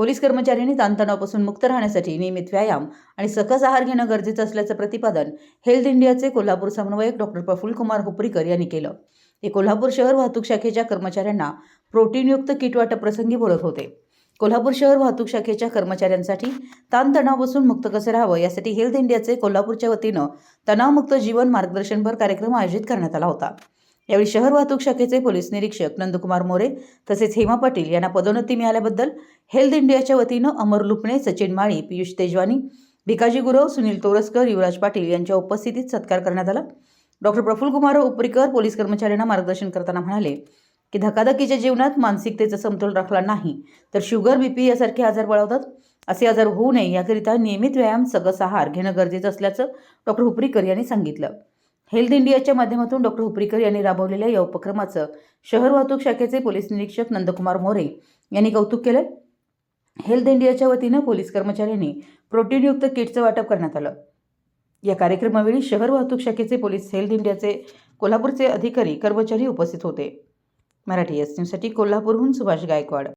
Police कर्मचाऱ्यांनी ताणतणावापासून मुक्त राहण्यासाठी नियमित व्यायाम आणि सकस आहार घेणं गरजेचं असल्याचं प्रतिपादन हेल्थ इंडियाचे कोल्हापूर समन्वयक डॉक्टर प्रफुल्लकुमार हुपरीकर यांनी केलं. ते कोल्हापूर शहर वाहतूक शाखेच्या कर्मचाऱ्यांना प्रोटीनयुक्त किट वाटप प्रसंगी बोलत होते. कोल्हापूर शहर वाहतूक शाखेच्या कर्मचाऱ्यांसाठी ताणतणावापासून मुक्त कसं राहावं यासाठी हेल्थ इंडियाचे कोल्हापूरच्या वतीनं तणावमुक्त जीवन मार्गदर्शनपर कार्यक्रम आयोजित करण्यात आला होता. यावेळी शहर वाहतूक शाखेचे पोलीस निरीक्षक नंदकुमार मोरे तसेच हेमा पाटील यांना पदोन्नती मिळाल्याबद्दल हेल्थ इंडियाच्या वतीनं अमर लुपणे, सचिन माळी, पियुष तेजवानी, भिकाजी गुरव, सुनील तोरसकर, युवराज पाटील यांच्या उपस्थितीत सत्कार करण्यात आला. डॉक्टर प्रफुल्लकुमार हुपरीकर पोलीस कर्मचाऱ्यांना मार्गदर्शन करताना म्हणाले की धकाधकीच्या जीवनात मानसिकतेचा समतोल राखला नाही तर शुगर, बीपी यासारखे आजार बळावतात. असे आजार होऊ नये याकरिता नियमित व्यायाम, सकस आहार घेणं गरजेचं असल्याचं डॉक्टर हुपरीकर यांनी सांगितलं. हेल्थ इंडियाच्या माध्यमातून डॉक्टर हुपरीकर यांनी राबवलेल्या या उपक्रमाचं शहर वाहतूक शाखेचे पोलीस निरीक्षक नंदकुमार मोरे यांनी कौतुक केलं. हेल्थ इंडियाच्या वतीनं पोलीस कर्मचाऱ्यांनी प्रोटीनयुक्त किटचं वाटप करण्यात आलं. या कार्यक्रमावेळी शहर वाहतूक शाखेचे पोलीस, हेल्थ इंडियाचे कोल्हापूरचे अधिकारी, कर्मचारी उपस्थित होते. मराठी एस न्यूजसाठी कोल्हापूरहून सुभाष गायकवाड.